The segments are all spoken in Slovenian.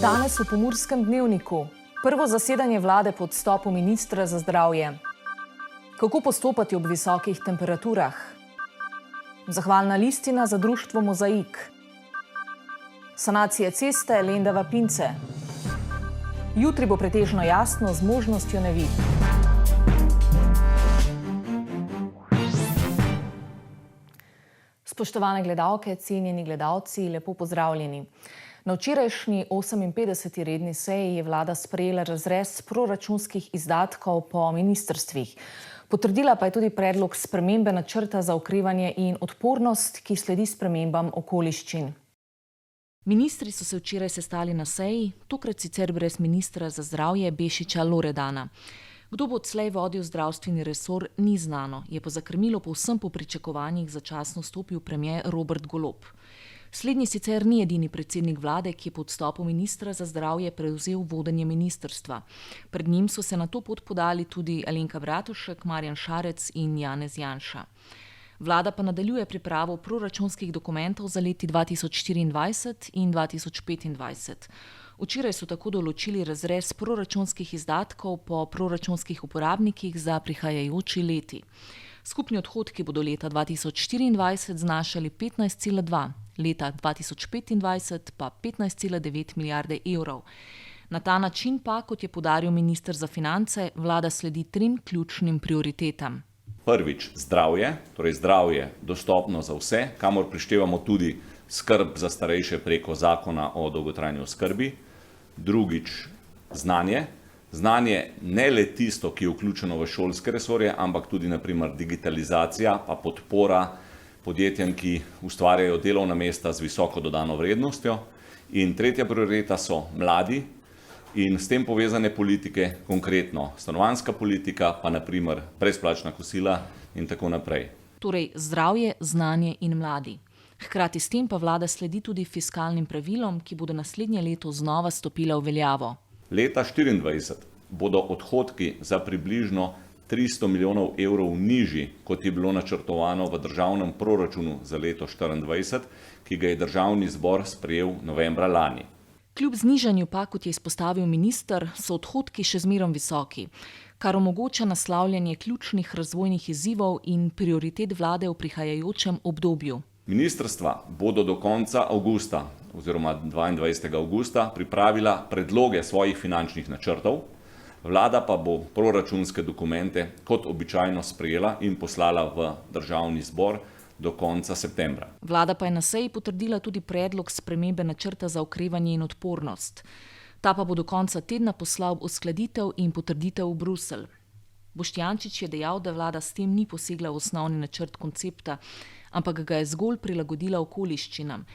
Danes v Pomurskem dnevniku. Prvo zasedanje vlade po odstopu ministra za zdravje. Kako postopati ob visokih temperaturah? Zahvalna listina za društvo Mozaik. Sanacija ceste Lendava-Pince. Jutri bo pretežno jasno z možnostjo neviht. Spoštovane gledalke, cenjeni gledalci, lepo pozdravljeni. Na včerajšnji 58. redni seji je vlada sprejela razrez proračunskih izdatkov po ministrstvih. Potrdila pa je tudi predlog spremembe načrta za okrevanje in odpornost, ki sledi spremembam okoliščin. Ministri so se včeraj sestali na seji, tokrat sicer brez ministra za zdravje Bešiča Loredana. Kdo bo odslej vodil zdravstveni resor, ni znano, je pa za krmilo povsem po pričakovanjih začasno stopil premier Robert Golob. Slednji sicer ni edini predsednik vlade, ki je po odstopu ministra za zdravje prevzel vodenje ministrstva. Pred njim so se na to pot podali tudi Alenka Bratušek, Marjan Šarec in Janez Janša. Vlada pa nadaljuje pripravo proračunskih dokumentov za leti 2024 in 2025. Včeraj so tako določili razrez proračunskih izdatkov po proračunskih uporabnikih za prihajajoči leti. Skupni odhodki bodo leta 2024 znašali 15,2, leta 2025 pa 15,9 milijarde evrov. Na ta način pa, kot je poudaril minister za finance, vlada sledi 3 ključnim prioritetam. Prvič, zdravje, torej zdravje dostopno za vse, kamor prištevamo tudi skrb za starejše preko zakona o dolgotrajni oskrbi. Drugič, znanje. Znanje ne le tisto, ki je vključeno v šolske resorje, ampak tudi naprimer digitalizacija pa podpora podjetjem, ki ustvarjajo delovna mesta z visoko dodano vrednostjo. In tretja prioriteta so mladi in s tem povezane politike, konkretno stanovanjska politika, pa naprimer brezplačna kosila in tako naprej. Torej zdravje, znanje in mladi. Hkrati s tem pa vlada sledi tudi fiskalnim pravilom, ki bodo naslednje leto znova stopila v veljavo. Leta 2024 bodo odhodki za približno 300 milijonov evrov nižji, kot je bilo načrtovano v državnem proračunu za leto 2024, ki ga je državni zbor sprejel novembra lani. Kljub znižanju pa, kot je izpostavil minister, so odhodki še zmerom visoki, kar omogoča naslavljanje ključnih razvojnih izzivov in prioritet vlade v prihajajočem obdobju. Ministrstva bodo do konca avgusta oziroma 22. avgusta pripravila predloge svojih finančnih načrtov, vlada pa bo proračunske dokumente kot običajno sprejela in poslala v državni zbor do konca septembra. Vlada pa je na seji potrdila tudi predlog spremembe načrta za okrevanje in odpornost. Ta pa bo do konca tedna poslal uskladitev in potrditev v Bruselj. Boštjančič je dejal, da vlada s tem ni posegla v osnovni načrt koncepta, ampak ga je zgolj prilagodila okoliščinam.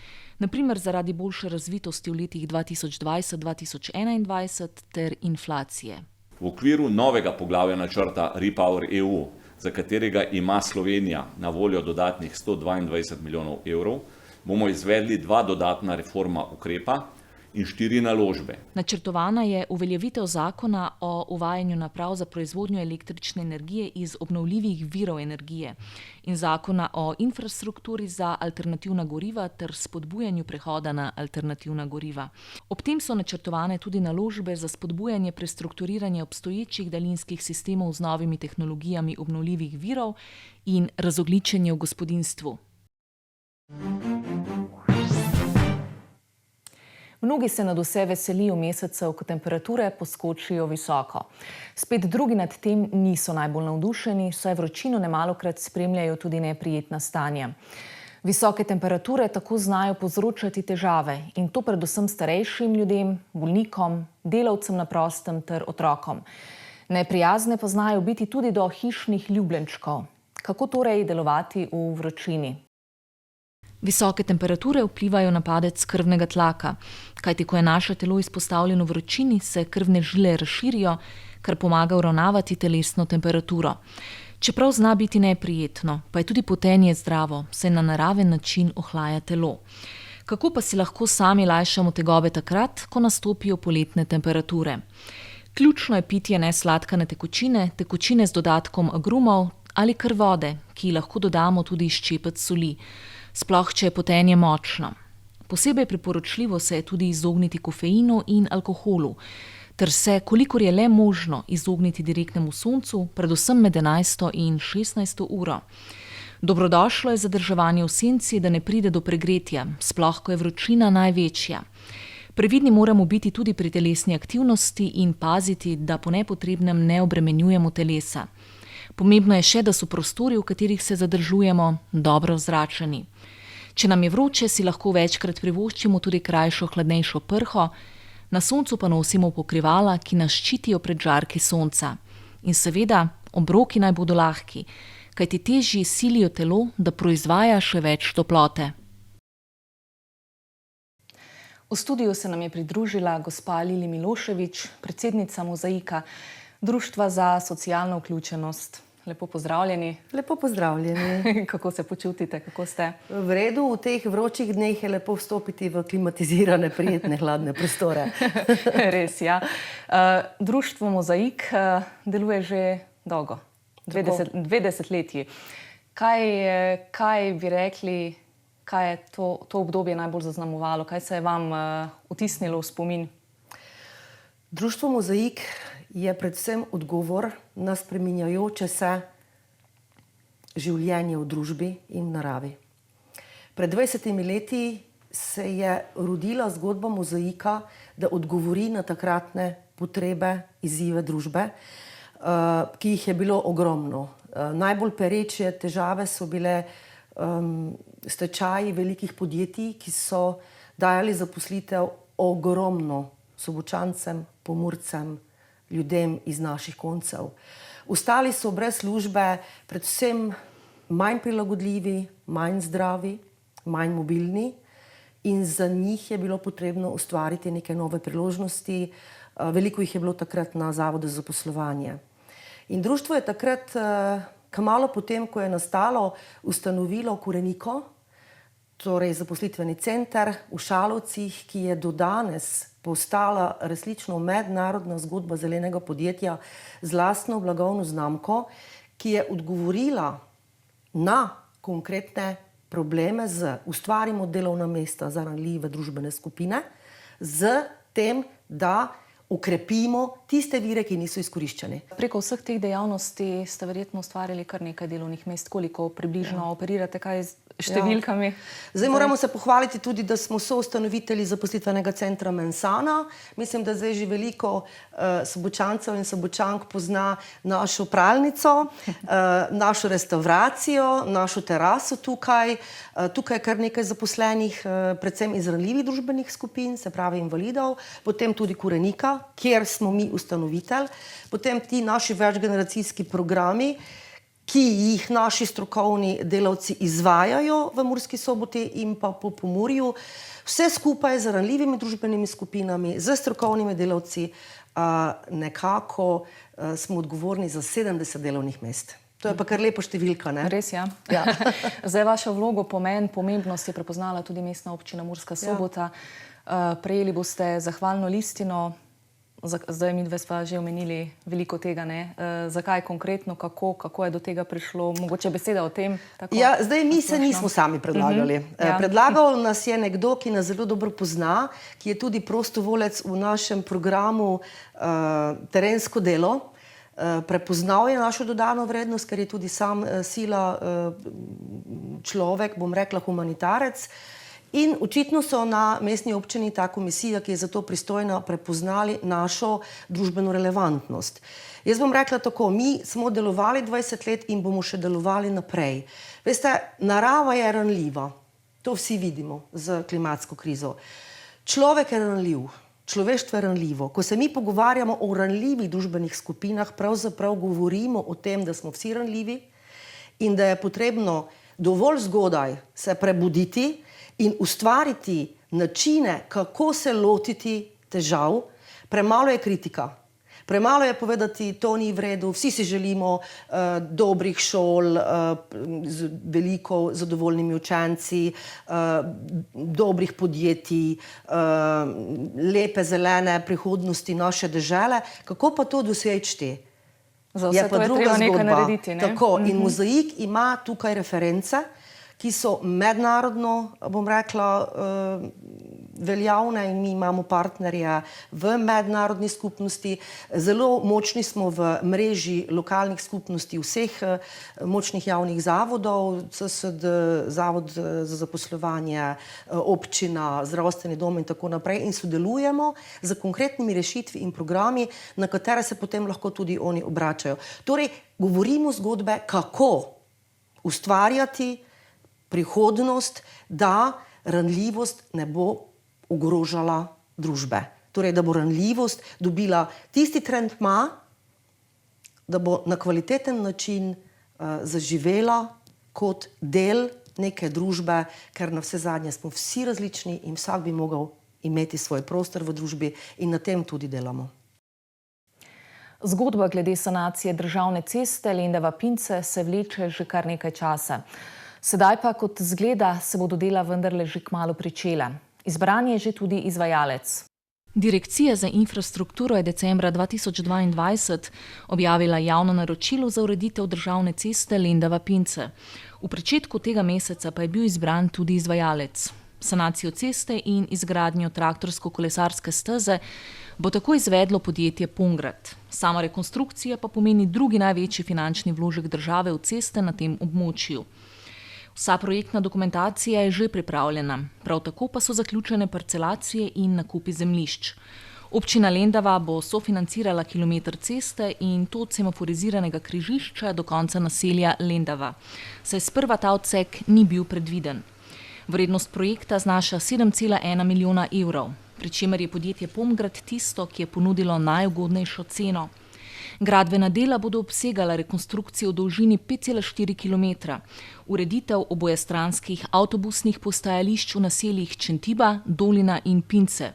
Naprimer zaradi boljše razvitosti v letih 2020-2021 ter inflacije. V okviru novega poglavja načrta Repower EU, za katerega ima Slovenija na voljo dodatnih 122 milijonov evrov, bomo izvedli 2 dodatna reforma ukrepa in 4 naložbe. Načrtovana je uveljavitev zakona o uvajanju naprav za proizvodnjo električne energije iz obnovljivih virov energije in zakona o infrastrukturi za alternativna goriva ter spodbujanju prehoda na alternativna goriva. Ob tem so načrtovane tudi naložbe za spodbujanje prestrukturiranja obstoječih daljinskih sistemov z novimi tehnologijami obnovljivih virov in razogljičenje v gospodinjstvu. Mnogi se nadvse veselijo mesecev, ko temperature poskočijo visoko. Spet drugi nad tem niso najbolj navdušeni, saj vročino nemalokrat spremljajo tudi neprijetna stanja. Visoke temperature tako znajo povzročati težave in to predvsem starejšim ljudem, bolnikom, delavcem na prostem ter otrokom. Neprijazne pa znajo biti tudi do hišnih ljubljenčkov. Kako torej delovati v vročini? Visoke temperature vplivajo na padec krvnega tlaka, kajti ko je naše telo izpostavljeno vročini, se krvne žile razširijo, kar pomaga uravnavati telesno temperaturo. Čeprav zna biti neprijetno, pa je tudi potenje zdravo, saj na naraven način ohlaja telo. Kako pa si lahko sami lajšamo tegobe takrat, ko nastopijo poletne temperature? Ključno je pitje nesladkane tekočine, tekočine z dodatkom agrumov ali kar vode, ki lahko dodamo tudi ščepec soli, sploh če je potenje močno. Posebej priporočljivo se je tudi izogniti kofeinu in alkoholu, ter se, kolikor je le možno, izogniti direktnemu soncu, predvsem med 11. in 16. uro. Dobrodošlo je zadrževanje v senci, da ne pride do pregretja, sploh ko je vročina največja. Previdni moramo biti tudi pri telesni aktivnosti in paziti, da po nepotrebnem ne obremenjujemo telesa. Pomembno je še, da so prostori, v katerih se zadržujemo, dobro ozračeni. Če nam je vroče, si lahko večkrat privoščimo tudi krajšo, hladnejšo prho, na soncu pa nosimo pokrivala, ki nas ščitijo pred žarki sonca. In seveda, obroki naj bodo lahki, kajti težji silijo telo, da proizvaja še več toplote. V studiu se nam je pridružila gospa Lili Milošević, predsednica Mozaika, Društva za socialno vključenost. Lepo pozdravljeni. Lepo pozdravljeni. Kako se počutite, kako ste? V redu, v teh vročih dneh je lepo vstopiti v klimatizirane, prijetne, hladne prostore. Res, ja. Društvo Mozaik deluje že dolgo, 20 letji. Kaj bi rekli, kaj je to obdobje najbolj zaznamovalo? Kaj se je vam vtisnilo v spomin? Društvo Mozaik je predvsem odgovor na spreminjajoče se življenje v družbi in v naravi. Pred 20 leti se je rodila zgodba Mozaika, da odgovori na takratne potrebe, izzive družbe, ki jih je bilo ogromno. Najbolj pereče težave so bile stečaji velikih podjetij, ki so dajali zaposlitev ogromno Sobočancem, Pomurcem, ljudem iz naših koncev. Ostali so brez službe, predvsem manj prilagodljivi, manj zdravi, manj mobilni in za njih je bilo potrebno ustvariti neke nove priložnosti. Veliko jih je bilo takrat na Zavodu za zaposlovanje. In društvo je takrat, kmalu potem, ko je nastalo, ustanovilo Koreniko, torej zaposlitveni center v Šalovcih, ki je do danes postala resnično mednarodna zgodba zelenega podjetja z lastno blagovno znamko, ki je odgovorila na konkretne probleme z ustvarimo delovna mesta za ranljive družbene skupine, z tem, da ukrepimo tiste vire, ki niso izkoriščeni. Preko vseh teh dejavnosti ste verjetno ustvarili kar nekaj delovnih mest. Koliko približno operirate, kaj z številkami? Zdaj moramo se pohvaliti tudi, da smo soustanovitelji zaposlitvenega centra Mensana. Mislim, da zdaj že veliko Sobočancev in Sobočank pozna našo pralnico, našo restauracijo, našo teraso tukaj. Tukaj je kar nekaj zaposlenih, predvsem iz ranljivih družbenih skupin, se pravi invalidov, potem tudi Korenika, kjer smo mi ustanovitelj, potem ti naši večgeneracijski programi, ki jih naši strokovni delavci izvajajo v Murski Soboti in pa po Pomurju, vse skupaj z ranljivimi družbenimi skupinami, z strokovnimi delavci, nekako smo odgovorni za 70 delovnih mest. To je pa kar lepa številka, ne? Res, ja. Zdaj vašo vlogo, pomembnost je prepoznala tudi Mestna občina Murska Sobota. Prejeli boste zahvalno listino. Zdaj midve sva že omenili veliko tega, ne? Zakaj konkretno, kako je do tega prišlo? Mogoče beseda o tem? Ja, zdaj mi se nismo sami predlagali. Predlagal nas je nekdo, ki nas zelo dobro pozna, ki je tudi prostovoljec v našem programu Terensko delo. Prepoznal je našo dodano vrednost, ker je tudi sam sila človek, bom rekla humanitarec. In očitno so na mestni občini ta komisija, ki je za to pristojna, prepoznali našo družbeno relevantnost. Jaz bom rekla tako, mi smo delovali 20 let in bomo še delovali naprej. Veste, narava je ranljiva, to vsi vidimo z klimatsko krizo. Človek je ranljiv, človeštvo je ranljivo. Ko se mi pogovarjamo o ranljivih družbenih skupinah, pravzaprav govorimo o tem, da smo vsi ranljivi in da je potrebno dovolj zgodaj se prebuditi in ustvariti načine, kako se lotiti težav. Premalo je kritika. Premalo je povedati, to ni v redu, vsi si želimo dobrih šol, z veliko zadovoljnimi učenci, dobrih podjetij, lepe zelene prihodnosti naše dežele. Kako pa to doseči? Za vse to je treba nekaj narediti, ne? Tako, in Mozaik ima tukaj reference, ki so mednarodno, bom rekla, veljavne in mi imamo partnerje v mednarodni skupnosti. Zelo močni smo v mreži lokalnih skupnosti vseh močnih javnih zavodov, CSD, Zavod za zaposlovanje, občina, zdravstveni dom in tako naprej in sodelujemo z konkretnimi rešitvi in programi, na katere se potem lahko tudi oni obračajo. Torej, govorimo zgodbe, kako ustvarjati prihodnost, da ranljivost ne bo ogrožala družbe. Torej, da bo ranljivost dobila tisti trendma, da bo na kvaliteten način zaživela kot del neke družbe, ker na vse zadnje smo vsi različni in vsak bi mogel imeti svoj prostor v družbi in na tem tudi delamo. Zgodba glede sanacije državne ceste Lendava-Pince se vleče že kar nekaj časa. Sedaj pa, kot zgleda, se bodo dela vendarle že kmalu pričela. Izbran je že tudi izvajalec. Direkcija za infrastrukturo je decembra 2022 objavila javno naročilo za ureditev državne ceste Lendava-Pince. V pričetku tega meseca pa je bil izbran tudi izvajalec. Sanacijo ceste in izgradnjo traktorsko-kolesarske steze bo tako izvedlo podjetje Pungrad. Sama rekonstrukcija pa pomeni drugi največji finančni vložek države v ceste na tem območju. Vsa projektna dokumentacija je že pripravljena, prav tako pa so zaključene parcelacije in nakupi zemljišč. Občina Lendava bo sofinancirala kilometer ceste in to od semaforiziranega križišča do konca naselja Lendava, saj sprva ta odsek ni bil predviden. Vrednost projekta znaša 7,1 milijona evrov, pri čemer je podjetje Pungrad tisto, ki je ponudilo najugodnejšo ceno. Gradbena dela bodo obsegala rekonstrukcijo v dolžini 5,4 km, ureditev obojestranskih avtobusnih postajališč v naseljih Čentiba, Dolina in Pince.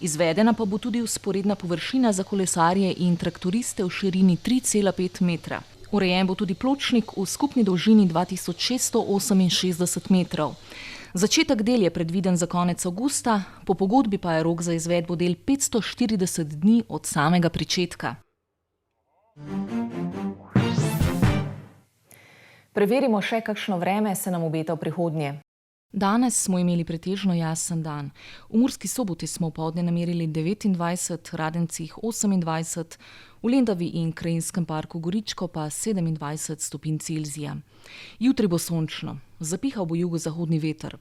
Izvedena pa bo tudi vzporedna površina za kolesarje in traktoriste v širini 3,5 metra. Urejen bo tudi pločnik v skupni dolžini 2668 metrov. Začetek del je predviden za konec avgusta, po pogodbi pa je rok za izvedbo del 540 dni od samega pričetka. Preverimo še, kakšno vreme se nam obeta v prihodnje. Danes smo imeli pretežno jasen dan. V Murski Soboti smo opoldne namerili 29, Radencih 28, v Lendavi in Krajinskem parku Goričko pa 27 stopinj Celzija. Jutri bo sončno, zapihal bo jugozahodni veter.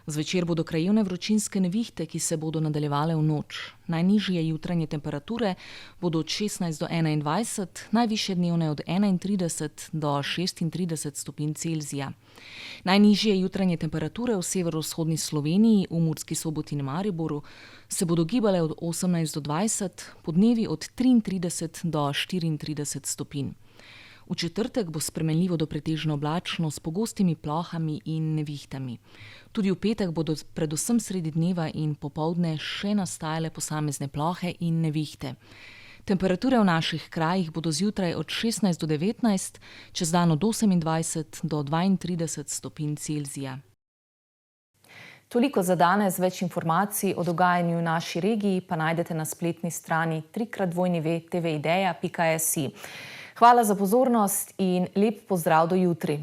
Zvečer bodo krajevne vročinske nevihte, ki se bodo nadaljevale v noč. Najnižje jutranje temperature bodo od 16 do 21, najvišje dnevne od 31 do 36 stopinj Celzija. Najnižje jutranje temperature v severovzhodni Sloveniji, v Murski Soboti in Mariboru se bodo gibale od 18 do 20, podnevi od 33 do 34 stopinj. V četrtek bo spremenljivo do pretežno oblačno s pogostimi plohami in nevihtami. Tudi v petek bodo predvsem sredi dneva in popoldne še nastajale posamezne plohe in nevihte. Temperature v naših krajih bodo zjutraj od 16 do 19, čez dan od 28 do 32 stopinj Celzija. Toliko za danes, več informacij o dogajanju v naši regiji pa najdete na spletni strani www.tvideja.si. Hvala za pozornost in lep pozdrav do jutri.